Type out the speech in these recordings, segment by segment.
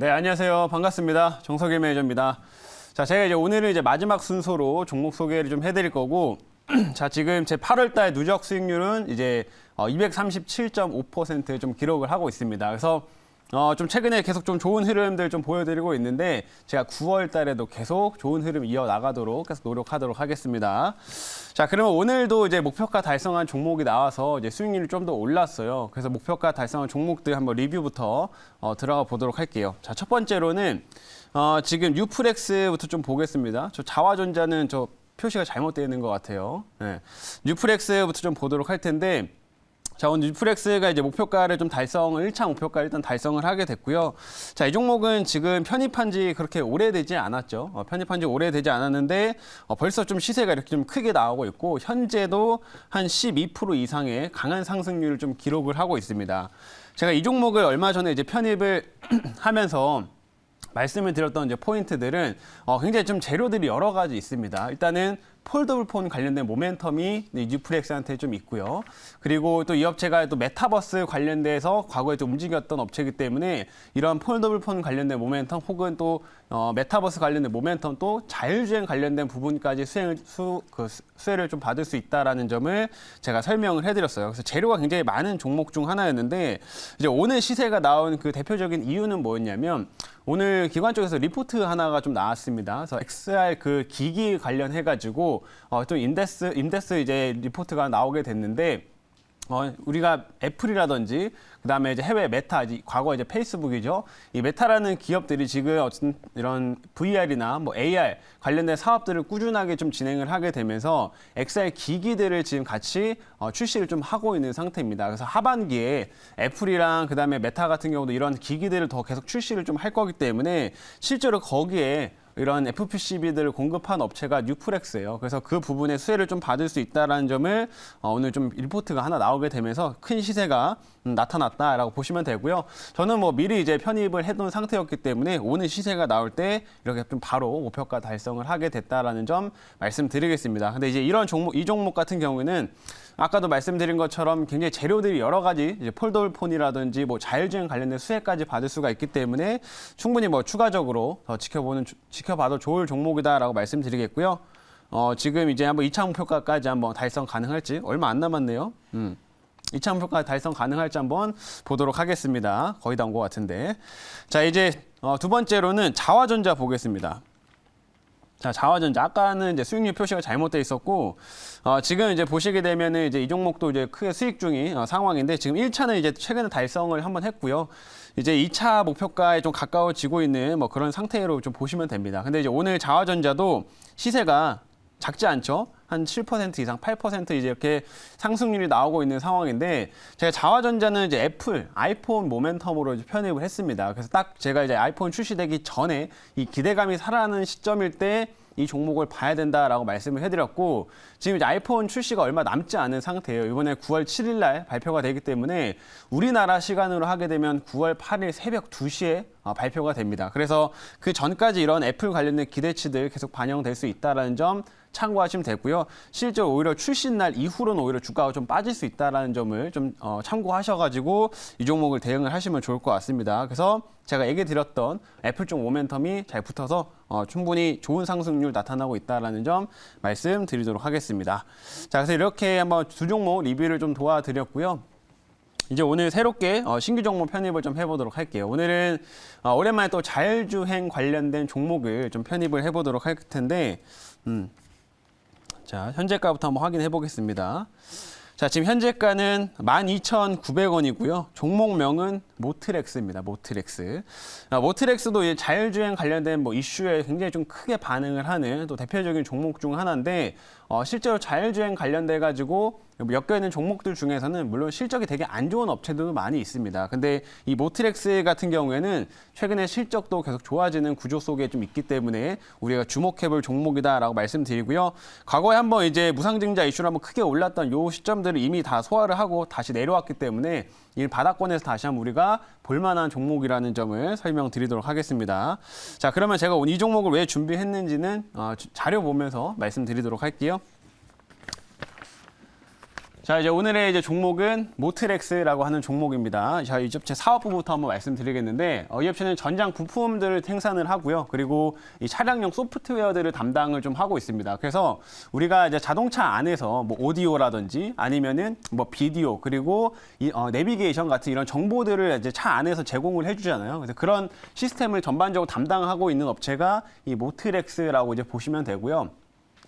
네, 안녕하세요. 반갑습니다. 정석일 매니저입니다. 자, 제가 이제 오늘은 이제 마지막 순서로 종목 소개를 좀 해드릴 거고, 자, 지금 제 8월달 누적 수익률은 이제 237.5% 좀 기록을 하고 있습니다. 그래서 좀 최근에 계속 좀 좋은 흐름들 좀 보여드리고 있는데, 제가 9월 달에도 계속 좋은 흐름 이어나가도록 계속 노력하도록 하겠습니다. 자, 그러면 오늘도 이제 목표가 달성한 종목이 나와서 이제 수익률이 좀 더 올랐어요. 그래서 목표가 달성한 종목들 한번 리뷰부터 들어가 보도록 할게요. 자, 첫 번째로는 지금 뉴프렉스부터 좀 보겠습니다. 저 자화전자는 저 표시가 잘못되어 있는 것 같아요. 네. 뉴프렉스부터 좀 보도록 할 텐데, 자, 오늘 뉴프렉스가 이제 목표가를 좀 1차 목표가 일단 달성을 하게 됐고요. 자, 이 종목은 지금 편입한 지 그렇게 오래되지 않았죠. 편입한 지 오래되지 않았는데, 벌써 좀 시세가 이렇게 좀 크게 나오고 있고, 현재도 한 12% 이상의 강한 상승률을 좀 기록을 하고 있습니다. 제가 이 종목을 얼마 전에 이제 편입을 하면서 말씀을 드렸던 이제 포인트들은 굉장히 좀 재료들이 여러 가지 있습니다. 일단은 폴더블 폰 관련된 모멘텀이 뉴프렉스한테 좀 있고요. 그리고 또 이 업체가 또 메타버스 관련돼서 과거에 좀 움직였던 업체이기 때문에 이런 폴더블 폰 관련된 모멘텀 혹은 또 메타버스 관련된 모멘텀 또 자율주행 관련된 부분까지 수혜를 좀 받을 수 있다라는 점을 제가 설명을 해드렸어요. 그래서 재료가 굉장히 많은 종목 중 하나였는데 이제 오늘 시세가 나온 그 대표적인 이유는 뭐였냐면 오늘 기관 쪽에서 리포트 하나가 좀 나왔습니다. 그래서 XR 그 기기 관련해가지고 또 인덱스 이제 리포트가 나오게 됐는데 우리가 애플이라든지 그다음에 이제 해외 메타, 과거 이제 페이스북이죠. 이 메타라는 기업들이 지금 어떤 이런 VR이나 뭐 AR 관련된 사업들을 꾸준하게 좀 진행을 하게 되면서 XR 기기들을 지금 같이 출시를 좀 하고 있는 상태입니다. 그래서 하반기에 애플이랑 그다음에 메타 같은 경우도 이런 기기들을 더 계속 출시를 좀 할 거기 때문에 실제로 거기에 이런 FPCB들을 공급한 업체가 뉴프렉스예요. 그래서 그 부분에 수혜를 좀 받을 수 있다는 점을 오늘 좀 리포트가 하나 나오게 되면서 큰 시세가 나타났다라고 보시면 되고요. 저는 뭐 미리 이제 편입을 해둔 상태였기 때문에 오늘 시세가 나올 때 이렇게 좀 바로 목표가 달성을 하게 됐다라는 점 말씀드리겠습니다. 근데 이제 이 종목 같은 경우는 아까도 말씀드린 것처럼 굉장히 재료들이 여러 가지 이제 폴더블 폰이라든지 뭐 자율주행 관련된 수혜까지 받을 수가 있기 때문에 충분히 뭐 추가적으로 더 지켜봐도 좋을 종목이다라고 말씀드리겠고요. 지금 이제 한번 2차 목표가까지 한번 달성 가능할지 얼마 안 남았네요. 2차 목표가 달성 가능할지 한번 보도록 하겠습니다. 거의 다 온 것 같은데. 자, 이제 두 번째로는 자화전자 보겠습니다. 자, 자화전자. 아까는 이제 수익률 표시가 잘못돼 있었고, 지금 이제 보시게 되면은 이제 이 종목도 이제 크게 수익 중인 상황인데, 지금 1차는 이제 최근에 달성을 한번 했고요. 이제 2차 목표가에 좀 가까워지고 있는 뭐 그런 상태로 좀 보시면 됩니다. 근데 이제 오늘 자화전자도 시세가 작지 않죠? 한 7% 이상, 8% 이제 이렇게 상승률이 나오고 있는 상황인데, 제가 자화전자는 이제 애플, 아이폰 모멘텀으로 이제 편입을 했습니다. 그래서 딱 제가 이제 아이폰 출시되기 전에 이 기대감이 살아나는 시점일 때 이 종목을 봐야 된다라고 말씀을 해드렸고, 지금 이제 아이폰 출시가 얼마 남지 않은 상태예요. 이번에 9월 7일 날 발표가 되기 때문에 우리나라 시간으로 하게 되면 9월 8일 새벽 2시에 발표가 됩니다. 그래서 그 전까지 이런 애플 관련된 기대치들 계속 반영될 수 있다는 점 참고하시면 되고요. 실제로 오히려 출시 날 이후로는 오히려 주가가 좀 빠질 수 있다는 점을 좀 참고하셔가지고 이 종목을 대응을 하시면 좋을 것 같습니다. 그래서 제가 얘기 드렸던 애플 쪽 모멘텀이 잘 붙어서 충분히 좋은 상승률 나타나고 있다는 점 말씀드리도록 하겠습니다. 자, 그래서 이렇게 한번 두 종목 리뷰를 좀 도와드렸고요. 이제 오늘 새롭게 신규 종목 편입을 좀 해보도록 할게요. 오늘은 오랜만에 또 자율주행 관련된 종목을 좀 편입을 해보도록 할 텐데, 자, 현재가부터 한번 확인해 보겠습니다. 자, 지금 현재가는 12,900원이고요. 종목명은 모트렉스입니다. 모트렉스. 모트렉스도 이제 자율주행 관련된 뭐 이슈에 굉장히 좀 크게 반응을 하는 또 대표적인 종목 중 하나인데, 실제로 자율주행 관련돼 가지고 엮여 있는 종목들 중에서는 물론 실적이 되게 안 좋은 업체들도 많이 있습니다. 근데 이 모트렉스 같은 경우에는 최근에 실적도 계속 좋아지는 구조 속에 좀 있기 때문에 우리가 주목해볼 종목이다라고 말씀드리고요. 과거에 한번 이제 무상증자 이슈로 한번 크게 올랐던 요 시점들을 이미 다 소화를 하고 다시 내려왔기 때문에 이 바닥권에서 다시 한번 우리가 볼만한 종목이라는 점을 설명드리도록 하겠습니다. 자, 그러면 제가 오늘 이 종목을 왜 준비했는지는 자료 보면서 말씀드리도록 할게요. 자, 이제 오늘의 이제 종목은 모트렉스라고 하는 종목입니다. 자, 이 업체 사업부부터 한번 말씀드리겠는데, 이 업체는 전장 부품들을 생산을 하고요. 그리고 이 차량용 소프트웨어들을 담당을 좀 하고 있습니다. 그래서 우리가 이제 자동차 안에서 뭐 오디오라든지 아니면은 뭐 비디오 그리고 이 내비게이션 같은 이런 정보들을 이제 차 안에서 제공을 해주잖아요. 그래서 그런 시스템을 전반적으로 담당하고 있는 업체가 이 모트렉스라고 이제 보시면 되고요.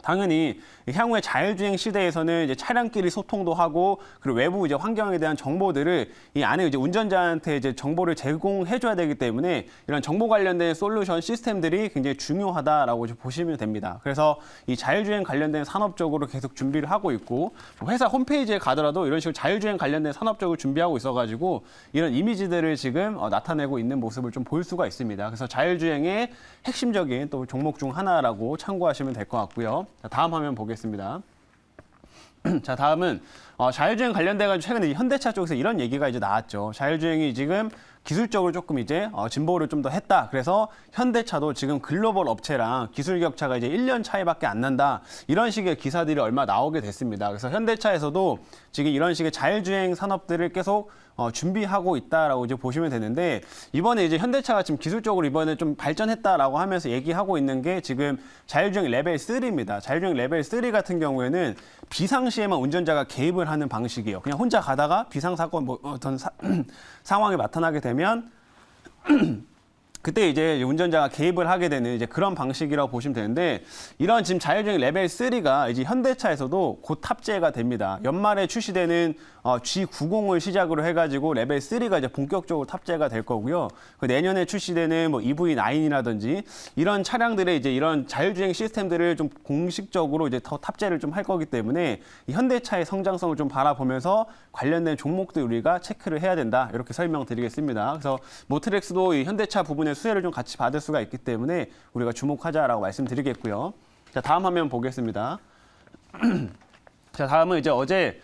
당연히 향후의 자율주행 시대에서는 이제 차량끼리 소통도 하고 그리고 외부 이제 환경에 대한 정보들을 이 안에 이제 운전자한테 이제 정보를 제공해줘야 되기 때문에 이런 정보 관련된 솔루션 시스템들이 굉장히 중요하다라고 이제 보시면 됩니다. 그래서 이 자율주행 관련된 산업적으로 계속 준비를 하고 있고 회사 홈페이지에 가더라도 이런 식으로 자율주행 관련된 산업적으로 준비하고 있어가지고 이런 이미지들을 지금 나타내고 있는 모습을 좀 볼 수가 있습니다. 그래서 자율주행의 핵심적인 또 종목 중 하나라고 참고하시면 될 것 같고요. 자, 다음 화면 보겠습니다. 자, 다음은 자율주행 관련돼가지고 최근에 현대차 쪽에서 이런 얘기가 이제 나왔죠. 자율주행이 지금 기술적으로 조금 이제 진보를 좀 더 했다. 그래서 현대차도 지금 글로벌 업체랑 기술 격차가 이제 1년 차이밖에 안 난다. 이런 식의 기사들이 얼마 나오게 됐습니다. 그래서 현대차에서도 지금 이런 식의 자율주행 산업들을 계속 준비하고 있다라고 이제 보시면 되는데 이번에 이제 현대차가 지금 기술적으로 이번에 좀 발전했다라고 하면서 얘기하고 있는 게 지금 자율주행 레벨 3입니다. 자율주행 레벨 3 같은 경우에는 비상시에만 운전자가 개입을 하는 방식이에요. 그냥 혼자 가다가 비상사건 뭐 어떤 상황이 나타나게 되면 그때 이제 운전자가 개입을 하게 되는 이제 그런 방식이라고 보시면 되는데 이런 지금 자율주행 레벨 3가 이제 현대차에서도 곧 탑재가 됩니다. 연말에 출시되는 G90을 시작으로 해가지고 레벨 3가 이제 본격적으로 탑재가 될 거고요. 그 내년에 출시되는 뭐 EV9이라든지 이런 차량들의 이제 이런 자율주행 시스템들을 좀 공식적으로 이제 더 탑재를 좀 할 거기 때문에 이 현대차의 성장성을 좀 바라보면서 관련된 종목들 우리가 체크를 해야 된다. 이렇게 설명드리겠습니다. 그래서 모트렉스도 이 현대차 부분에 수혜를 좀 같이 받을 수가 있기 때문에 우리가 주목하자라고 말씀드리겠고요. 자, 다음 화면 보겠습니다. 자, 다음은 이제 어제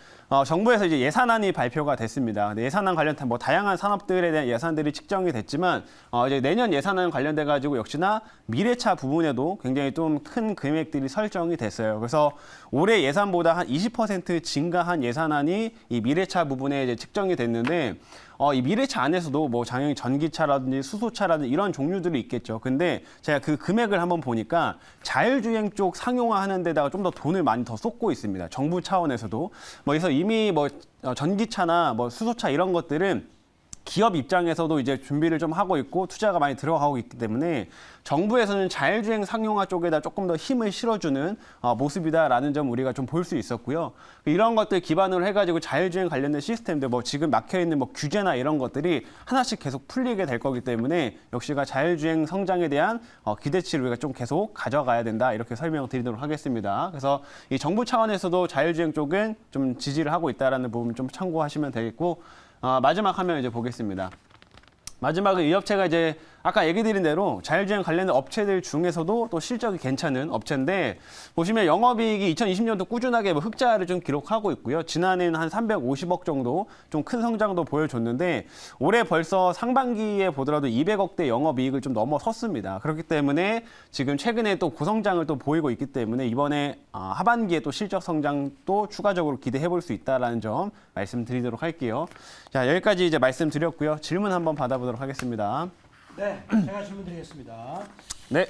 정부에서 이제 예산안이 발표가 됐습니다. 근데 예산안 관련된 뭐 다양한 산업들에 대한 예산들이 측정이 됐지만 이제 내년 예산안 관련돼 가지고 역시나 미래차 부분에도 굉장히 좀 큰 금액들이 설정이 됐어요. 그래서 올해 예산보다 한 20% 증가한 예산안이 이 미래차 부분에 이제 측정이 됐는데 이 미래차 안에서도 뭐 당연히 전기차라든지 수소차라든지 이런 종류들이 있겠죠. 근데 제가 그 금액을 한번 보니까 자율주행 쪽 상용화하는 데다가 좀 더 돈을 많이 더 쏟고 있습니다. 정부 차원에서도. 뭐 그래서 이미 뭐 전기차나 뭐 수소차 이런 것들은 기업 입장에서도 이제 준비를 좀 하고 있고 투자가 많이 들어가고 있기 때문에 정부에서는 자율주행 상용화 쪽에다 조금 더 힘을 실어주는 모습이다라는 점 우리가 좀 볼 수 있었고요. 이런 것들 기반으로 해가지고 자율주행 관련된 시스템들 뭐 지금 막혀있는 뭐 규제나 이런 것들이 하나씩 계속 풀리게 될 거기 때문에 역시가 자율주행 성장에 대한 기대치를 우리가 좀 계속 가져가야 된다 이렇게 설명드리도록 하겠습니다. 그래서 이 정부 차원에서도 자율주행 쪽은 좀 지지를 하고 있다라는 부분 좀 참고하시면 되겠고 마지막 화면 이제 보겠습니다. 마지막은 이 업체가 이제 아까 얘기 드린 대로 자율주행 관련된 업체들 중에서도 또 실적이 괜찮은 업체인데 보시면 영업이익이 2020년도 꾸준하게 뭐 흑자를 좀 기록하고 있고요. 지난해는 한 350억 정도 좀 큰 성장도 보여줬는데 올해 벌써 상반기에 보더라도 200억대 영업이익을 좀 넘어섰습니다. 그렇기 때문에 지금 최근에 또 고성장을 또 보이고 있기 때문에 이번에 하반기에 또 실적 성장도 추가적으로 기대해 볼 수 있다라는 점 말씀드리도록 할게요. 자, 여기까지 이제 말씀드렸고요. 질문 한번 받아보도록 하겠습니다. 네, 제가 질문드리겠습니다. 네.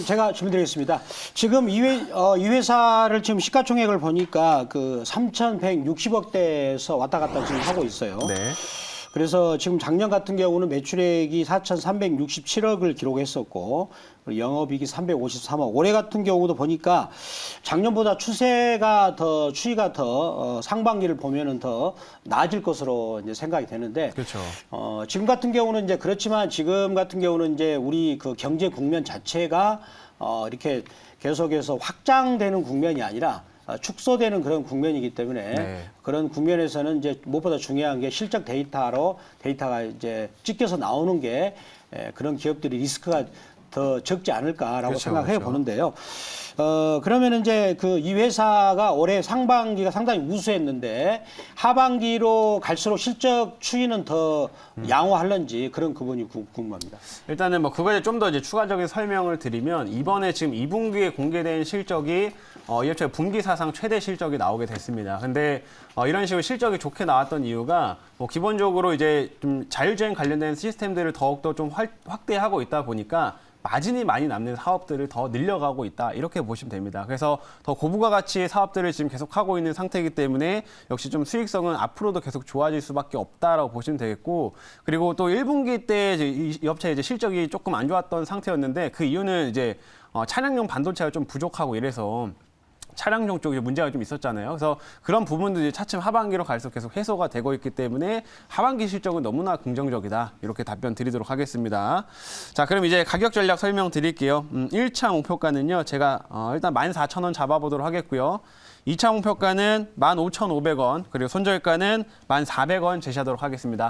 제가 질문드리겠습니다. 지금 이 회사를 지금 시가총액을 보니까 그 3,160억대에서 왔다 갔다 지금 하고 있어요. 네. 그래서 지금 작년 같은 경우는 매출액이 4,367억을 기록했었고 영업이익이 353억. 올해 같은 경우도 보니까 작년보다 추이가 더 상반기를 보면은 더 나아질 것으로 이제 생각이 되는데. 그렇죠. 지금 같은 경우는 이제 그렇지만 지금 같은 경우는 이제 우리 그 경제 국면 자체가 이렇게 계속해서 확장되는 국면이 아니라 축소되는 그런 국면이기 때문에 네. 그런 국면에서는 이제 무엇보다 중요한 게 실적 데이터가 이제 찍혀서 나오는 게 그런 기업들이 리스크가 더 적지 않을까라고 그렇죠, 생각해 그렇죠. 보는데요. 그러면 이제 그 이 회사가 올해 상반기가 상당히 우수했는데 하반기로 갈수록 실적 추이는 더 양호할런지 그런 부분이 궁금합니다. 일단은 뭐 그거에 좀 더 이제 추가적인 설명을 드리면 이번에 지금 2분기에 공개된 실적이 이 업체의 분기 사상 최대 실적이 나오게 됐습니다. 근데 이런 식으로 실적이 좋게 나왔던 이유가 뭐 기본적으로 이제 좀 자율주행 관련된 시스템들을 더욱더 좀 확대하고 있다 보니까 마진이 많이 남는 사업들을 더 늘려가고 있다 이렇게 보시면 됩니다. 그래서 더 고부가 가치의 사업들을 지금 계속하고 있는 상태이기 때문에 역시 좀 수익성은 앞으로도 계속 좋아질 수밖에 없다라고 보시면 되겠고 그리고 또 1분기 때 이 업체 이제 실적이 조금 안 좋았던 상태였는데 그 이유는 이제 차량용 반도체가 좀 부족하고 이래서 차량용 쪽에 문제가 좀 있었잖아요. 그래서 그런 부분들이 차츰 하반기로 갈수록 계속 해소가 되고 있기 때문에 하반기 실적은 너무나 긍정적이다. 이렇게 답변 드리도록 하겠습니다. 자, 그럼 이제 가격 전략 설명드릴게요. 1차 목표가는요. 제가 일단 14,000원 잡아보도록 하겠고요. 2차 목표가는 15,500원, 그리고 손절가는 1,400원 제시하도록 하겠습니다.